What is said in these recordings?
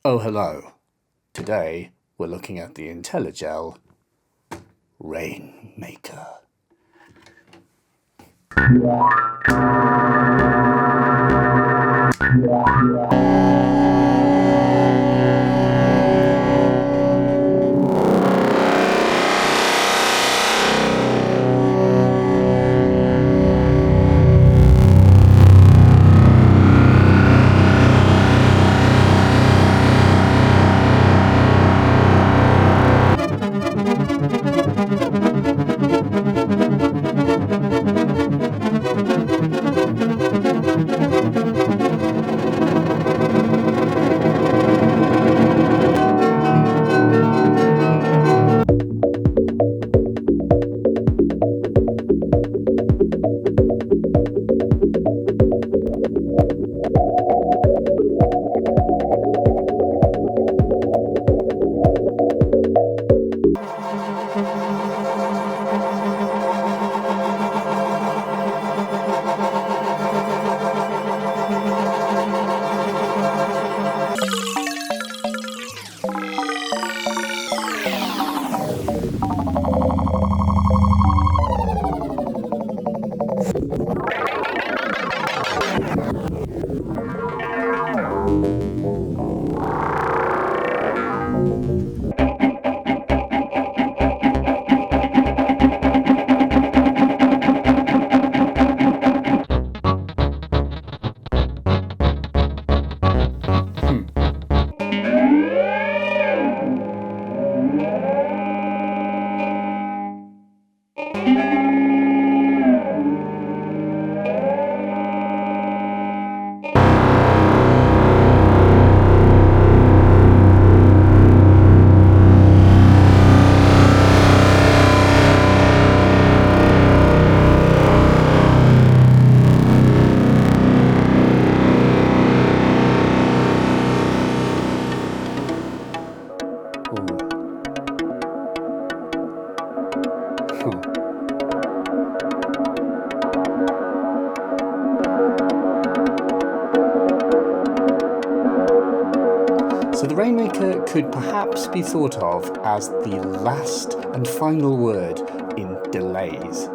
Oh, hello. Today we're looking at the Intellijel Rainmaker. So the Rainmaker could perhaps be thought of as the last and final word in delays.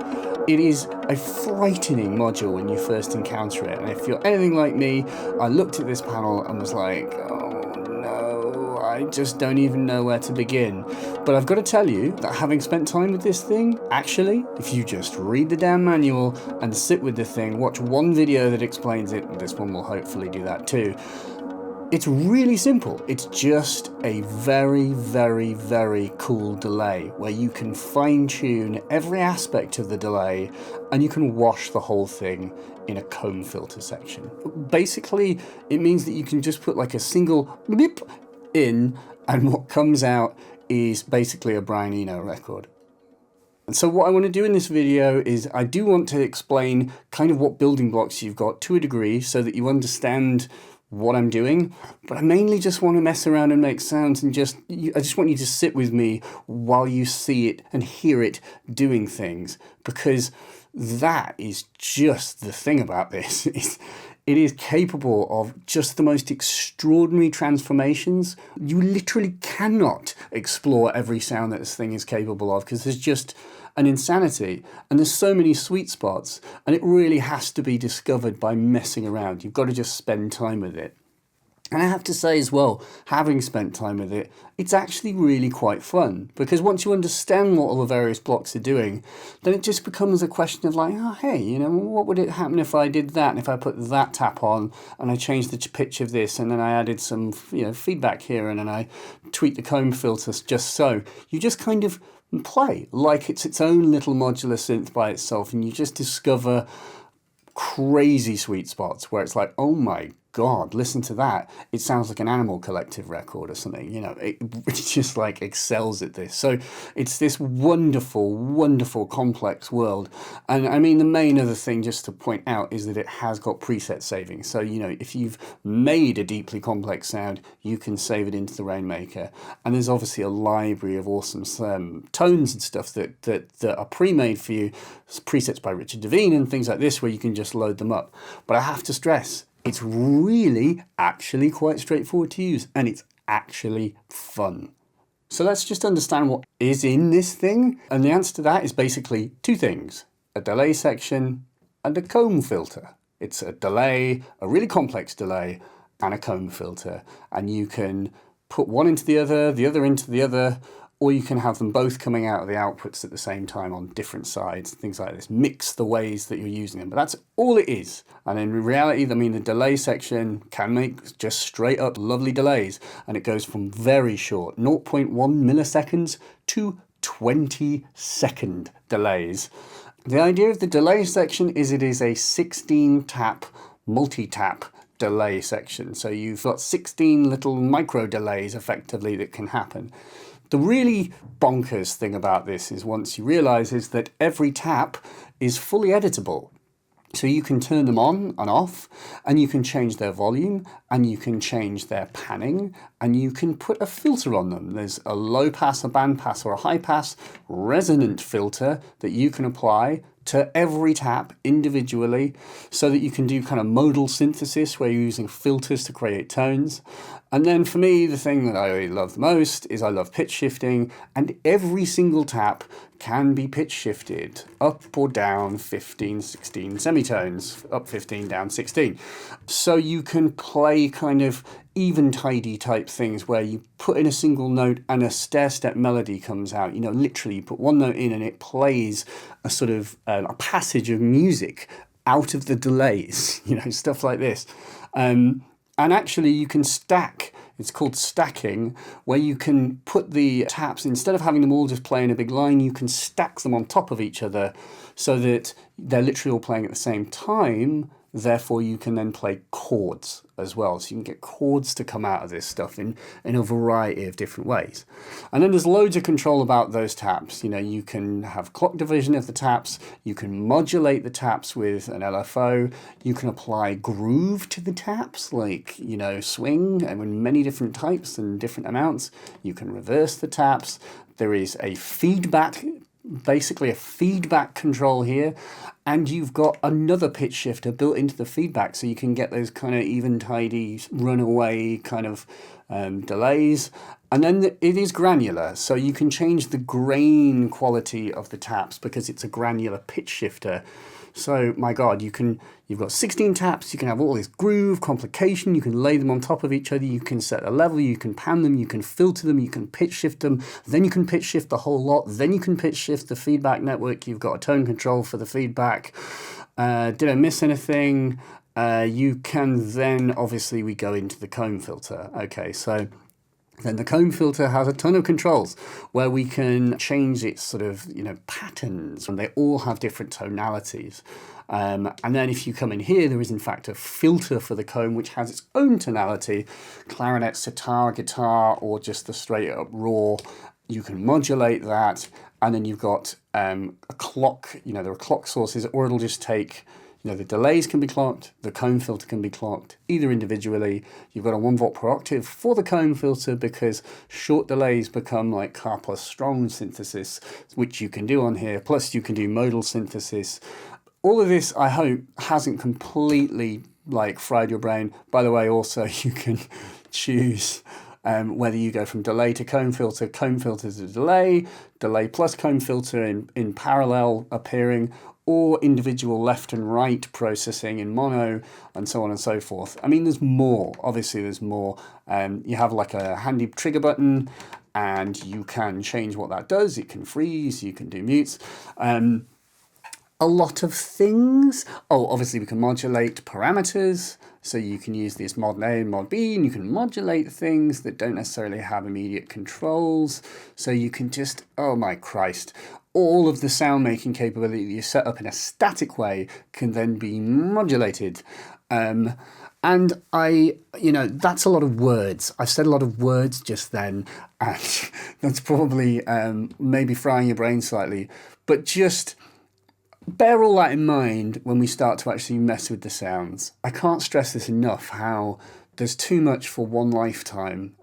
It is a frightening module when you first encounter it, and if you're anything like me, I looked at this panel and was like, oh no, I just don't even know where to begin. But I've got to tell you that having spent time with this thing, actually, if you just read the damn manual and sit with the thing, watch one video that explains it, and this one will hopefully do that too, it's really simple. It's just a very, very, very cool delay where you can fine-tune every aspect of the delay and you can wash the whole thing in a comb filter section. Basically, it means that you can just put like a single beep in and what comes out is basically a Brian Eno record. And so what I want to do in this video is I do want to explain kind of what building blocks you've got to a degree so that you understand what I'm doing, but I mainly just want to mess around and make sounds and I just want you to sit with me while you see it and hear it doing things, because that is just the thing about this. It is capable of just the most extraordinary transformations. You literally cannot explore every sound that this thing is capable of because there's just an insanity and there's so many sweet spots, and it really has to be discovered by messing around. You've got to just spend time with it. And I have to say as well, having spent time with it, it's actually really quite fun, because once you understand what all the various blocks are doing, then it just becomes a question of like, oh, hey, you know, what would it happen if I did that, and if I put that tap on, and I changed the pitch of this, and then I added some, you know, feedback here, and then I tweak the comb filters just so. You just kind of play like it's its own little modular synth by itself, and you just discover crazy sweet spots where it's like, oh my God, listen to that. It sounds like an Animal Collective record or something, you know, it just like excels at this. So it's this wonderful, wonderful, complex world. And I mean, the main other thing just to point out is that it has got preset saving. So, you know, if you've made a deeply complex sound, you can save it into the Rainmaker. And there's obviously a library of awesome tones and stuff that are pre-made for you, presets by Richard Devine and things like this, where you can just load them up. But I have to stress, it's really actually quite straightforward to use, and it's actually fun. So let's just understand what is in this thing. And the answer to that is basically two things: a delay section and a comb filter. It's a delay, a really complex delay, and a comb filter. And you can put one into the other into the other, or you can have them both coming out of the outputs at the same time on different sides, things like this. Mix the ways that you're using them, but that's all it is. And in reality, I mean, the delay section can make just straight up lovely delays, and it goes from very short, 0.1 milliseconds, to 20-second delays. The idea of the delay section is it is a 16-tap, multi-tap delay section. So you've got 16 little micro delays effectively that can happen. The really bonkers thing about this is once you realize is that every tap is fully editable. So you can turn them on and off, and you can change their volume, and you can change their panning, and you can put a filter on them. There's a low pass, a band pass, or a high pass resonant filter that you can apply to every tap individually, so that you can do kind of modal synthesis where you're using filters to create tones. And then for me, the thing that I really love the most is I love pitch shifting, and every single tap can be pitch shifted up or down 15, 16 semitones, up 15, down 16. So you can play kind of even-tidy type things where you put in a single note and a stair-step melody comes out. You know, literally you put one note in and it plays a sort of a passage of music out of the delays, you know, stuff like this. And actually you can stack, it's called stacking, where you can put the taps, instead of having them all just play in a big line, you can stack them on top of each other so that they're literally all playing at the same time. Therefore, you can then play chords as well. So you can get chords to come out of this stuff in a variety of different ways. And then there's loads of control about those taps. You know, you can have clock division of the taps. You can modulate the taps with an LFO. You can apply groove to the taps, like, you know, swing, and in many different types and different amounts. You can reverse the taps. There is a feedback, basically a feedback control here, and you've got another pitch shifter built into the feedback, so you can get those kind of even tidy runaway kind of delays. And then it is granular, so you can change the grain quality of the taps because it's a granular pitch shifter. So my God, you've got 16 taps, you can have all this groove, complication, you can lay them on top of each other, you can set a level, you can pan them, you can filter them, you can pitch shift them, then you can pitch shift the whole lot, then you can pitch shift the feedback network, you've got a tone control for the feedback. Did I miss anything? You can then, obviously we go into the comb filter. Okay, so then the comb filter has a ton of controls where we can change its sort of, you know, patterns, and they all have different tonalities. And then if you come in here, there is in fact a filter for the comb which has its own tonality, clarinet, sitar, guitar, or just the straight up raw. You can modulate that, and then you've got a clock, you know, there are clock sources, or it'll just take, you know, the delays can be clocked, the comb filter can be clocked, either individually. You've got a 1 volt per octave for the comb filter because short delays become like car plus strong synthesis, which you can do on here. Plus you can do modal synthesis. All of this, I hope, hasn't completely like fried your brain. By the way, also you can choose whether you go from delay to comb filter to delay, delay plus comb filter in parallel appearing, or individual left and right processing in mono, and so on and so forth. I mean, there's more. Obviously, there's more. You have like a handy trigger button, and you can change what that does. It can freeze, you can do mutes. A lot of things. Oh, obviously, we can modulate parameters. So you can use this mod A and mod B, and you can modulate things that don't necessarily have immediate controls. So you can just, oh my Christ, all of the sound making capability that you set up in a static way can then be modulated. And that's a lot of words. I've said a lot of words just then, and that's probably maybe frying your brain slightly, but just bear all that in mind when we start to actually mess with the sounds. I can't stress this enough, how there's too much for one lifetime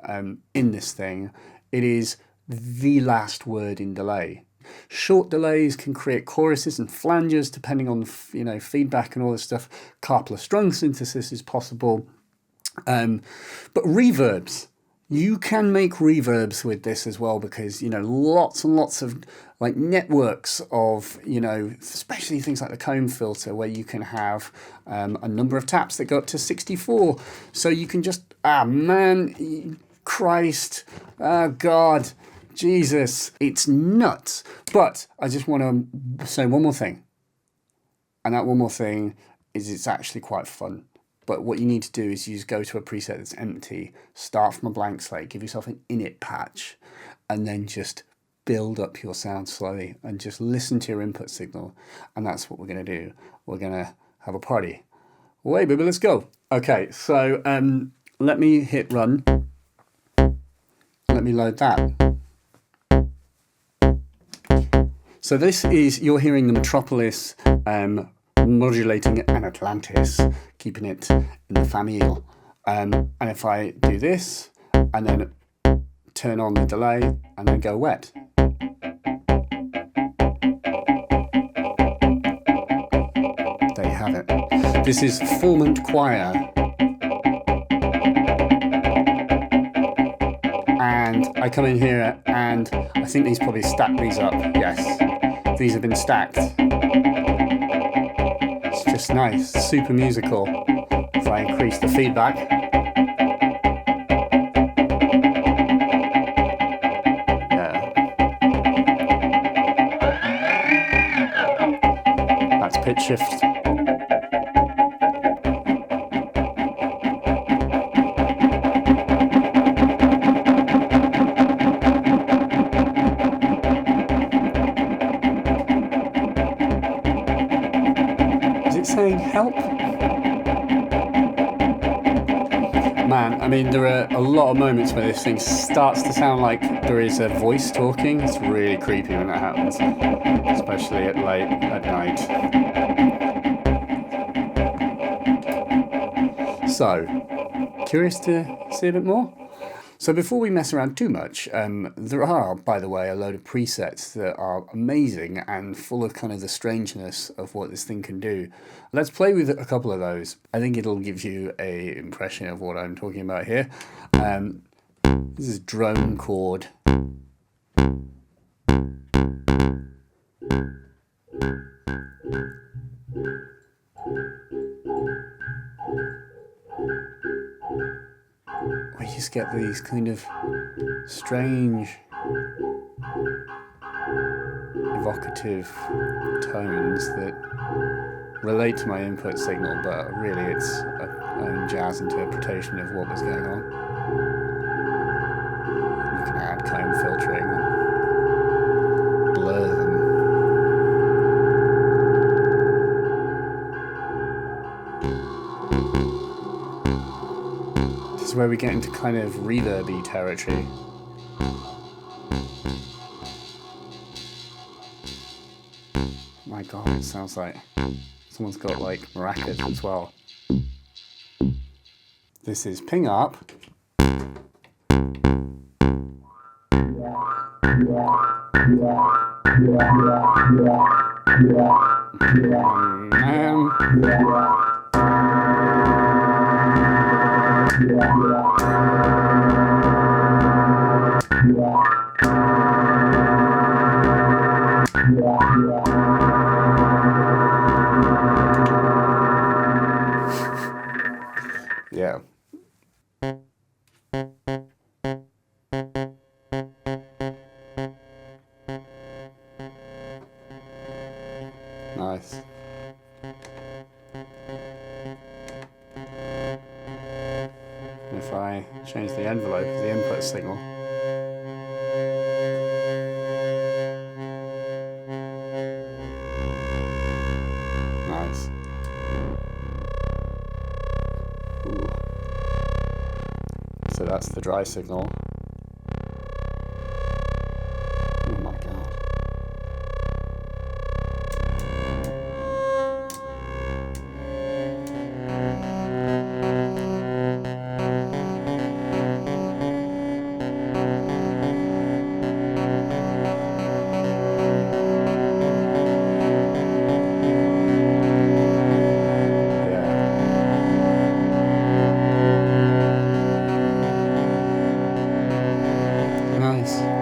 in this thing. It is the last word in delay. Short delays can create choruses and flanges depending on, you know, feedback and all this stuff. Car plus strong synthesis is possible. But reverbs, You can make reverbs with this as well, because, you know, lots and lots of like networks of, you know, especially things like the comb filter, where you can have a number of taps that go up to 64. So you can just, man, Christ, God, Jesus, it's nuts. But I just want to say one more thing. And that one more thing is it's actually quite fun. But what you need to do is you just go to a preset that's empty, start from a blank slate, give yourself an init patch, and then just build up your sound slowly and just listen to your input signal. And that's what we're going to do. We're going to have a party. Wait, baby, let's go. Okay, so let me hit run. Let me load that. So this is, you're hearing the Metropolis modulating an Atlantis, keeping it in the famille. And if I do this, and then turn on the delay, and then go wet. There you have it. This is Formant Choir. And I come in here, and I think these probably stacked these up. Yes, these have been stacked. It's just nice, super musical. If I increase the feedback. Yeah. That's pitch shift. Saying help? Man, I mean, there are a lot of moments where this thing starts to sound like there is a voice talking. It's really creepy when that happens, especially at late at night. So, curious to see a bit more? So before we mess around too much, there are, by the way, a load of presets that are amazing and full of kind of the strangeness of what this thing can do. Let's play with a couple of those. I think it'll give you an impression of what I'm talking about here. This is drone chord. We just get these kind of strange, evocative tones that relate to my input signal, but really it's a own jazz interpretation of what was going on. You can add comb filtering and blur them. This is where we get into kind of reverby territory. My God, it sounds like someone's got like maracas as well. This is ping up. Yeah. Nice. If I change the envelope of the input signal, nice. Ooh. So that's the dry signal. Oh my God. nice.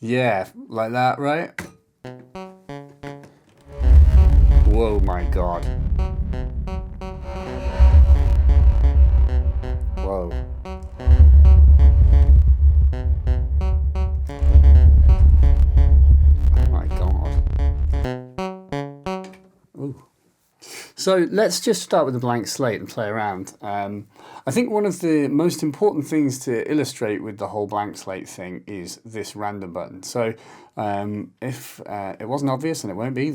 Yeah, like that, right? Whoa, my God. Whoa. Oh my God. Ooh. So let's just start with a blank slate and play around. I think one of the most important things to illustrate with the whole blank slate thing is this random button. So if it wasn't obvious, and it won't be,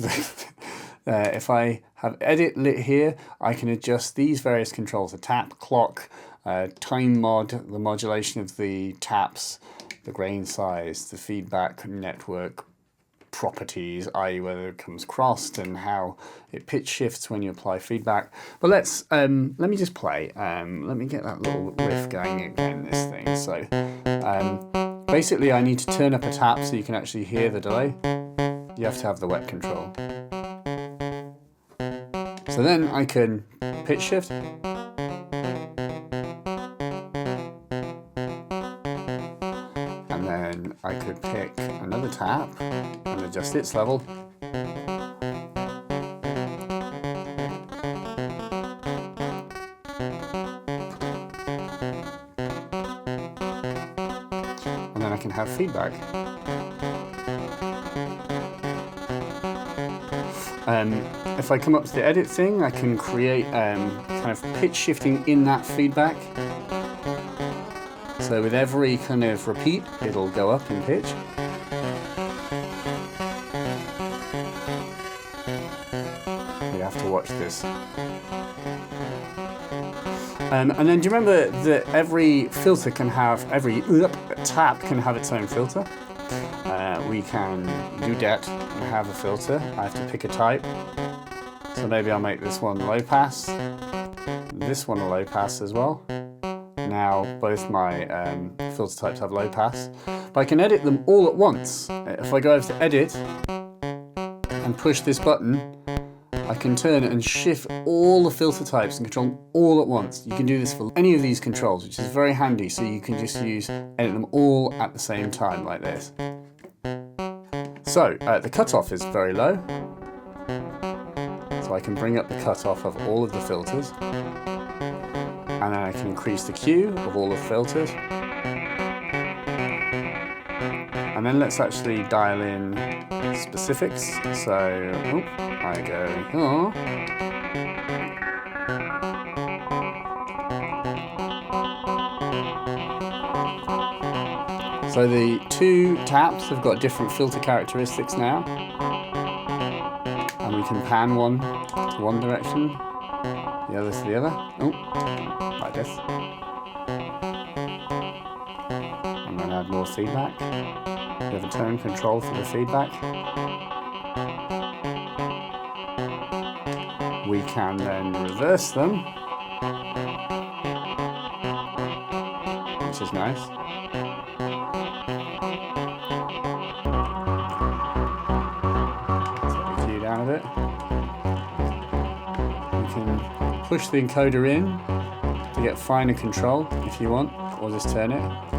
if I have edit lit here, I can adjust these various controls: the tap, clock, time mod, the modulation of the taps, the grain size, the feedback network properties, i.e. whether it comes crossed and how it pitch shifts when you apply feedback. But let me just play. Let me get that little riff going again, this thing. So basically I need to turn up a tap so you can actually hear the delay. You have to have the wet control. So then I can pitch shift. And then I could pick another tap and adjust its level. And then I can have feedback. If I come up to the edit thing, I can create kind of pitch shifting in that feedback. So with every kind of repeat, it'll go up in pitch. You have to watch this. And then do you remember that every filter can have, every tap can have its own filter? We can do that and have a filter. I have to pick a type. So maybe I'll make this one low pass, this one a low pass as well. Now both my filter types have low pass, but I can edit them all at once. If I go over to edit and push this button, I can turn and shift all the filter types and control them all at once. You can do this for any of these controls, which is very handy, so you can just edit them all at the same time like this. So the cutoff is very low, so I can bring up the cutoff of all of the filters, and then I can increase the Q of all the filters. And then let's actually dial in specifics. So I go here. So the two taps have got different filter characteristics now. And we can pan one to one direction, the other to the other. Like this. And then add more feedback. We have a tone control for the feedback. We can then reverse them, which is nice. Take the EQ down a bit. You can push the encoder in to get finer control if you want, or just turn it.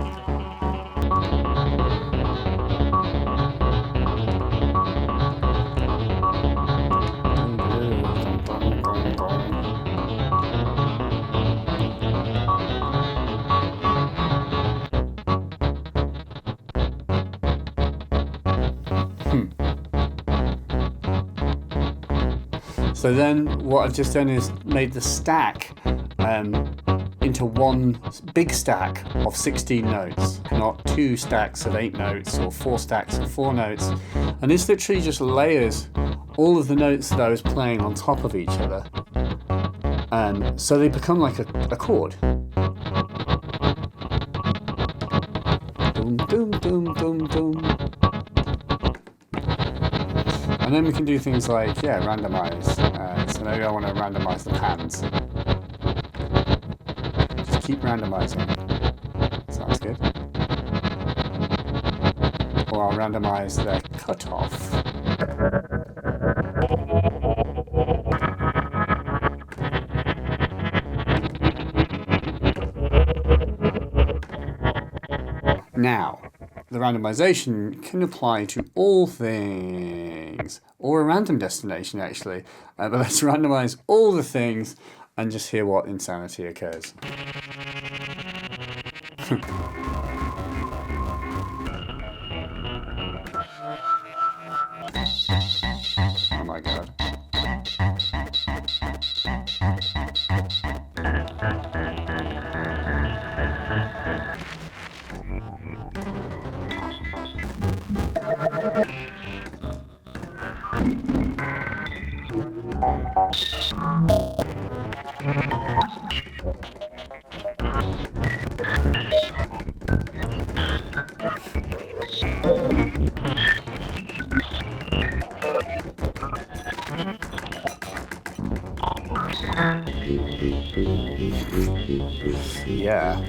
So then what I've just done is made the stack into one big stack of 16 notes, not 2 stacks of 8 notes or 4 stacks of 4 notes. And this literally just layers all of the notes that I was playing on top of each other. So they become like a chord. Doom, doom, doom, doom, doom. And then we can do things like, randomize. So maybe I want to randomize the pans. Just keep randomizing. Sounds good. Or I'll randomize the cutoff. Now, the randomization can apply to all things, or a random destination actually, but let's randomize all the things and just hear what insanity occurs. Oh my god. Yeah.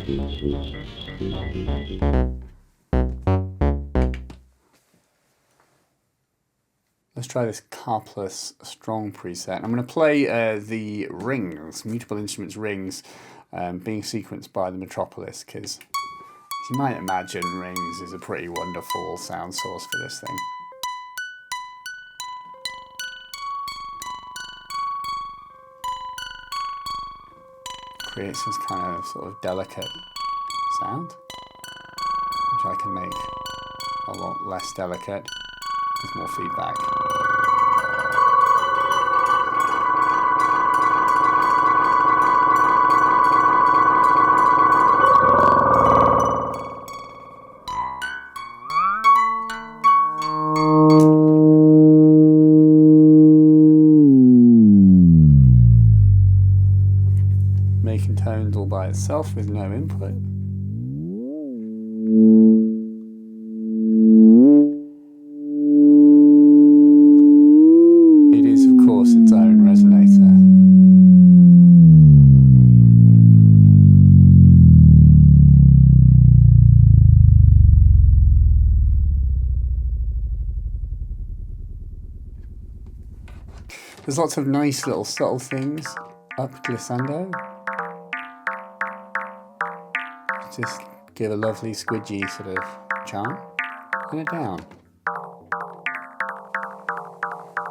Let's try this carpless strong preset. I'm going to play the rings, mutable instruments rings, being sequenced by the Metropolis, because as you might imagine, rings is a pretty wonderful sound source for this thing. Creates this kind of sort of delicate sound, which I can make a lot less delicate with more feedback. Making tones all by itself with no input. It is, of course, its own resonator. There's lots of nice little subtle things up glissando. Just give a lovely squidgy sort of charm, and a down,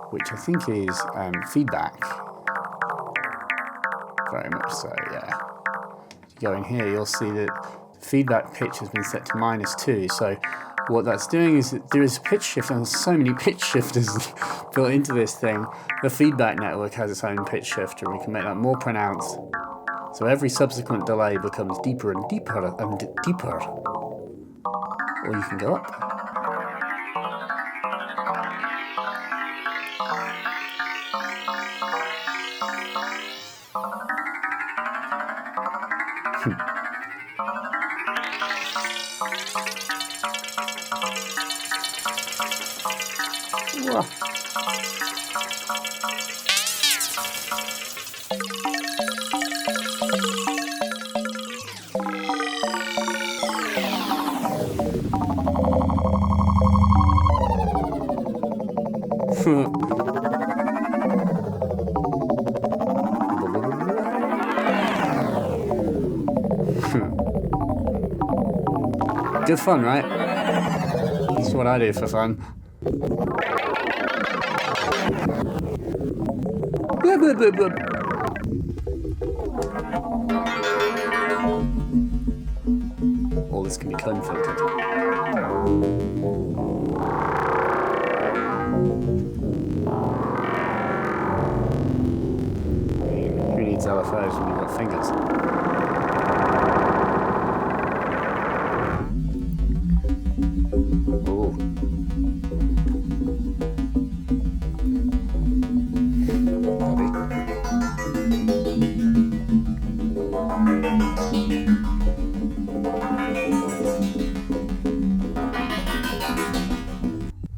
which I think is feedback, very much so, yeah. If you go in here, you'll see that the feedback pitch has been set to -2, so what that's doing is that there is a pitch shift, and there's so many pitch shifters built into this thing. The feedback network has its own pitch shifter, and we can make that more pronounced. So every subsequent delay becomes deeper and deeper and deeper. Or you can go up. Good fun, right? That's what I do for fun. Blah, blah, blah, blah. All this can be cone filtered. Who needs LFOs when you've got fingers?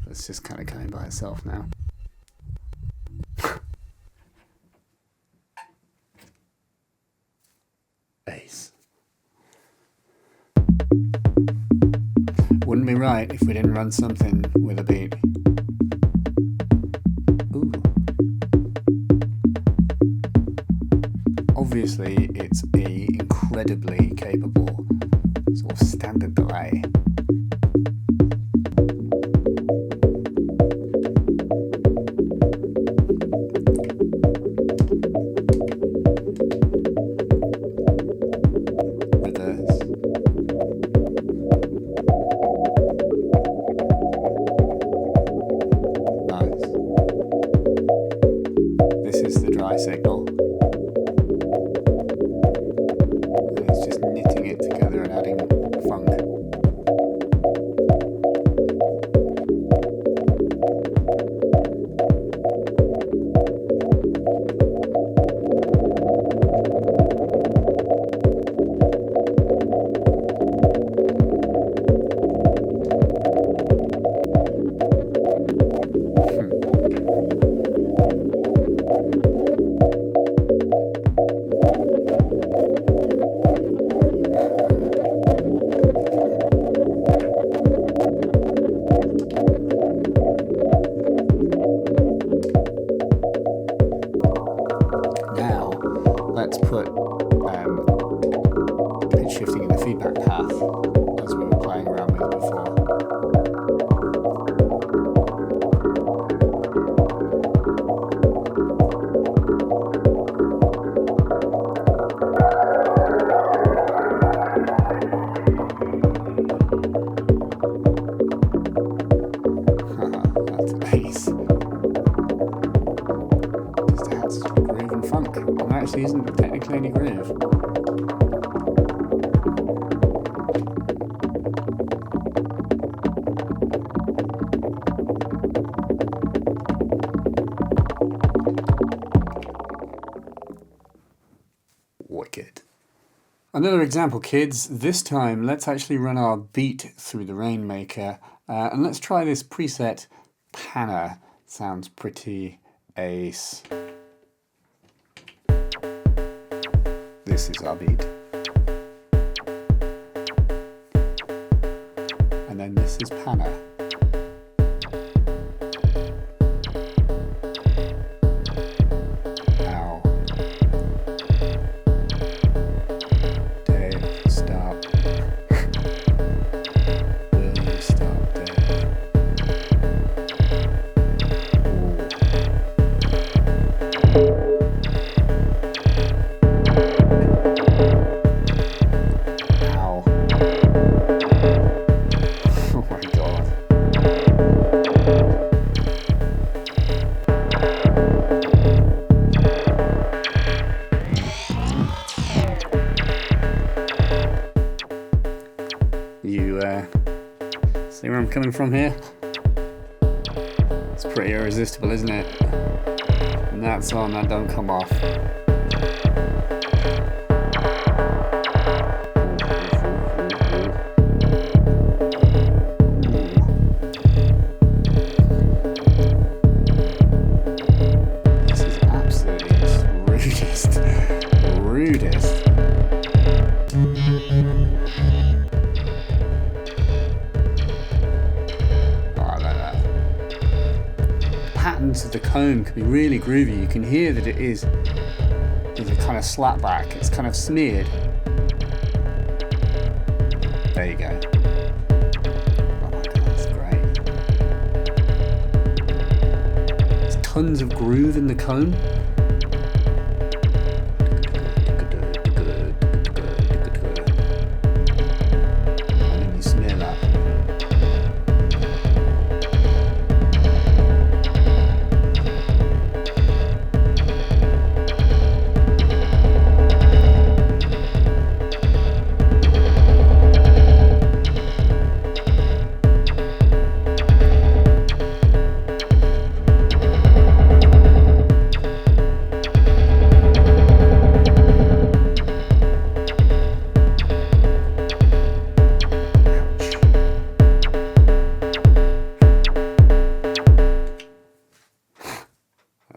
It's just kind of going by itself now. Ace. Wouldn't be right if we didn't run something with a beat. Ooh. Obviously, it's a incredibly capable sort of standard delay. Signal. And it's just knitting it together and adding funk. Let's put pitch shifting in the feedback path as we were playing around with before. That's ace. Just adds groove and funk. There actually isn't technically any groove. Wicked. Another example, kids. This time, let's actually run our beat through the Rainmaker, and let's try this preset Panner. Sounds pretty ace. This is our beat. And then this is Panner. Ow. Dave, stop. Will you stop, Dave? See where I'm coming from here? It's pretty irresistible, isn't it? And that's on, that don't come off. ends of the comb can be really groovy. You can hear that there's a kind of slapback. It's kind of smeared. There you go. Oh my god, that's great. There's tons of groove in the comb. And then you smear that.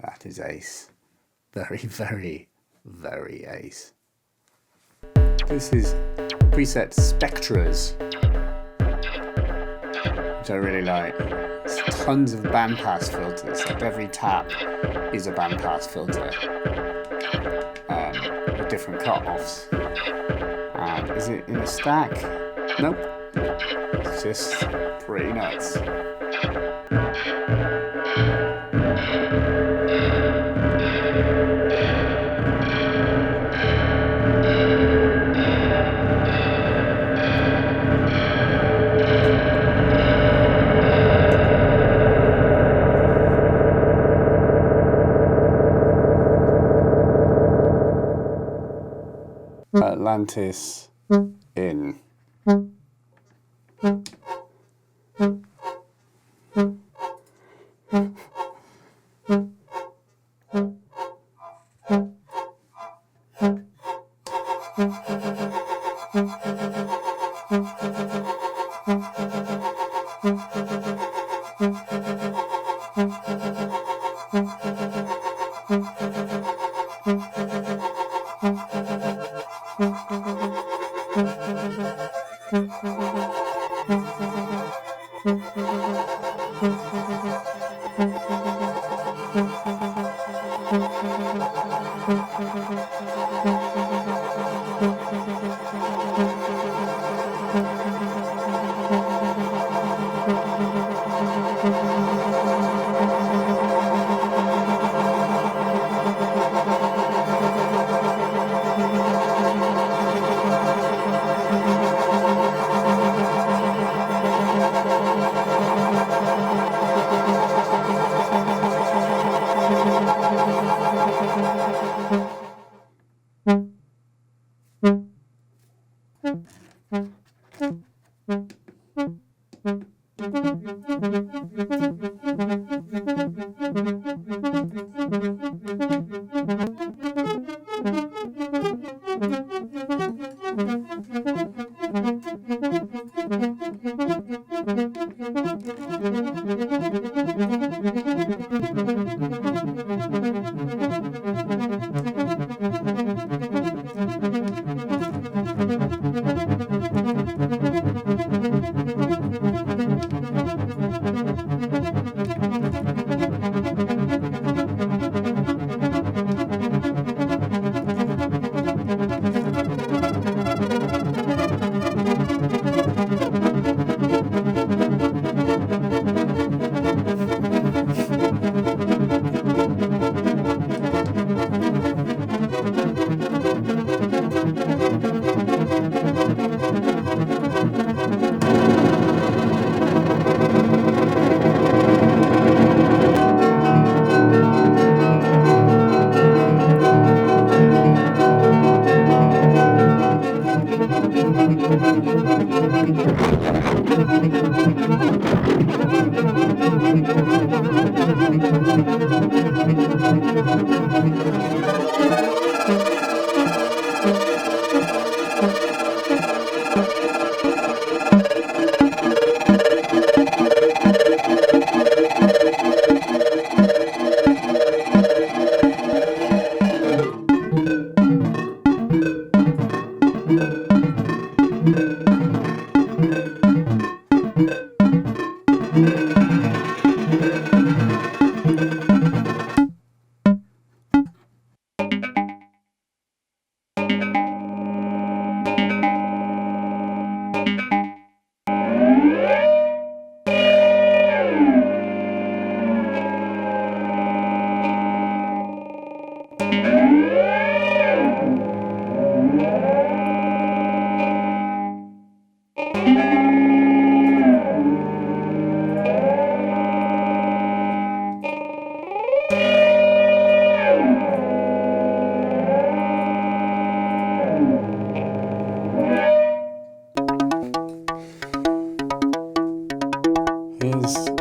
That is ace. Very, very, very ace. This is preset Spectras, which I really like. It's tons of bandpass filters. Like every tap is a bandpass filter with different cut-offs. And is it in a stack? Nope. It's just pretty nuts. Atlantis in.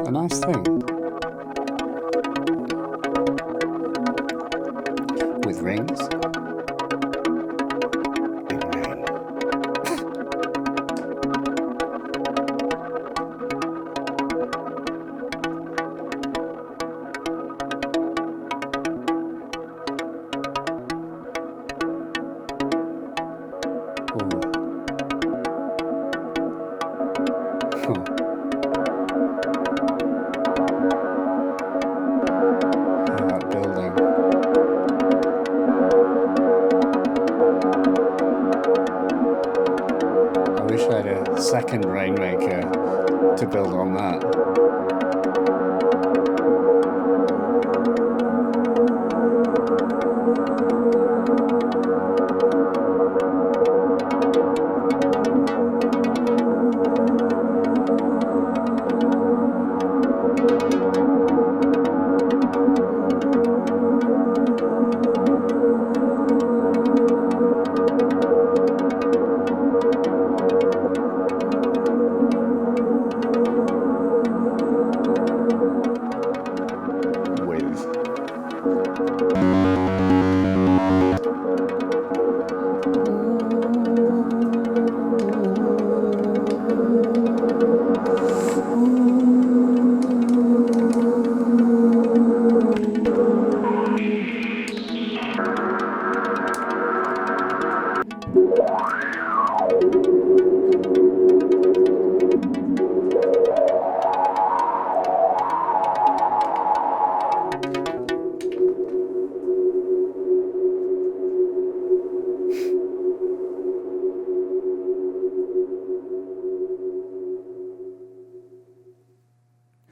a nice thing. With rings. In rain. Second Rainmaker to build on that.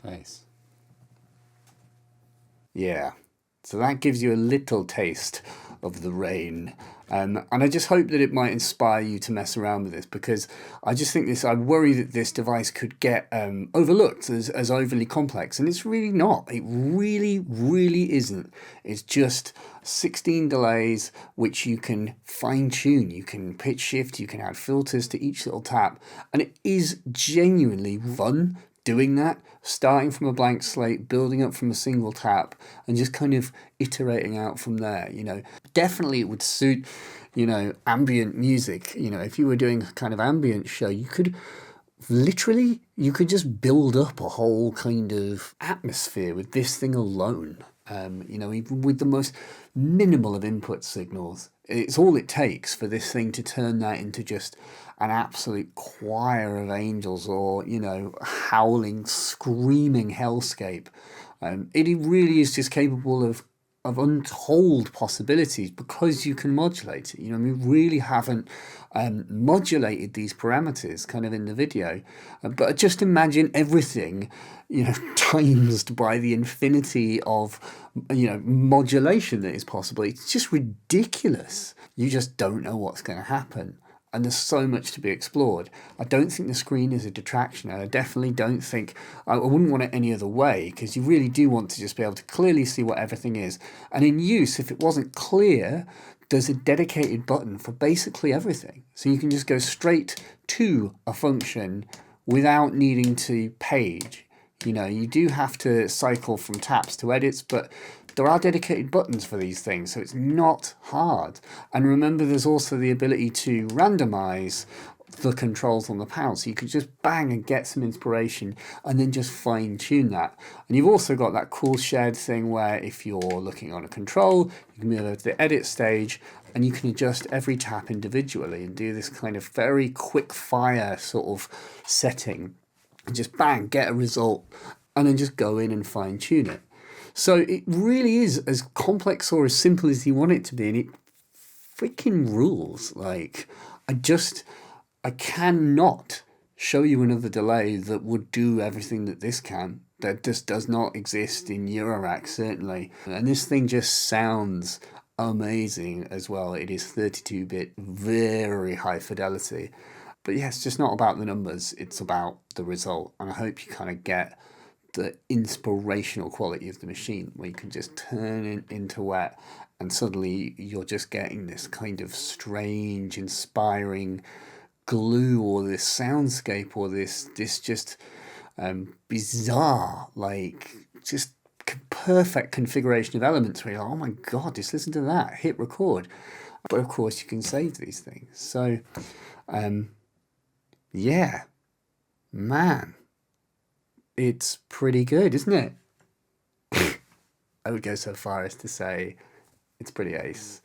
Nice. Yeah, so that gives you a little taste of the rain. And I just hope that it might inspire you to mess around with this, because I just think I worry that this device could get overlooked as overly complex, and it's really not. It really, really isn't. It's just 16 delays, which you can fine tune. You can pitch shift, you can add filters to each little tap, and it is genuinely fun doing that, starting from a blank slate, building up from a single tap, and just kind of iterating out from there. You know, definitely it would suit, you know, ambient music. You know, if you were doing a kind of ambient show, you could just build up a whole kind of atmosphere with this thing alone. You know, even with the most minimal of input signals, it's all it takes for this thing to turn that into just an absolute choir of angels, or, you know, howling, screaming hellscape. It really is just capable of untold possibilities, because you can modulate it. You know, we really haven't modulated these parameters kind of in the video, but just imagine everything, you know, timesed by the infinity of, you know, modulation that is possible. It's just ridiculous. You just don't know what's going to happen. And there's so much to be explored. I don't think the screen is a detraction. I definitely don't think, I wouldn't want it any other way, because you really do want to just be able to clearly see what everything is. And in use, if it wasn't clear, there's a dedicated button for basically everything. So you can just go straight to a function without needing to page. You know, you do have to cycle from taps to edits, but there are dedicated buttons for these things, so it's not hard. And remember, there's also the ability to randomize the controls on the panel, so you could just bang and get some inspiration and then just fine tune that. And you've also got that cool shared thing where if you're looking on a control, you can move over to the edit stage and you can adjust every tap individually and do this kind of very quick fire sort of setting, and just bang, get a result, and then just go in and fine tune it. So it really is as complex or as simple as you want it to be, and it freaking rules. Like, I cannot show you another delay that would do everything that this can. That just does not exist in Eurorack, certainly. And this thing just sounds amazing as well. It is 32-bit, very high fidelity. But yeah, it's just not about the numbers, it's about the result. And I hope you kind of get the inspirational quality of the machine, where you can just turn it into wet and suddenly you're just getting this kind of strange, inspiring glue, or this soundscape, or this just bizarre, like just perfect configuration of elements where you're like, oh my god, just listen to that, hit record. But of course you can save these things. So yeah, man, it's pretty good, isn't it? I would go so far as to say it's pretty ace.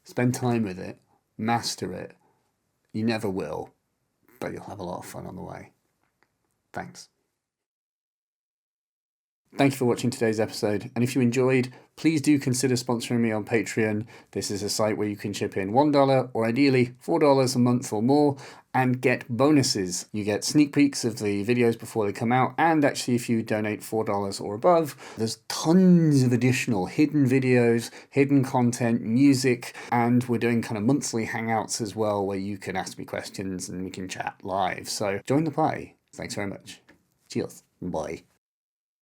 Spend time with it, master it. You never will, but you'll have a lot of fun on the way. Thanks. Thank you for watching today's episode, and if you enjoyed, please do consider sponsoring me on Patreon. This is a site where you can chip in $1 or ideally $4 a month or more and get bonuses. You get sneak peeks of the videos before they come out, and actually if you donate $4 or above, there's tons of additional hidden videos, hidden content, music, and we're doing kind of monthly hangouts as well where you can ask me questions and we can chat live. So join the party. Thanks very much. Cheers. Bye.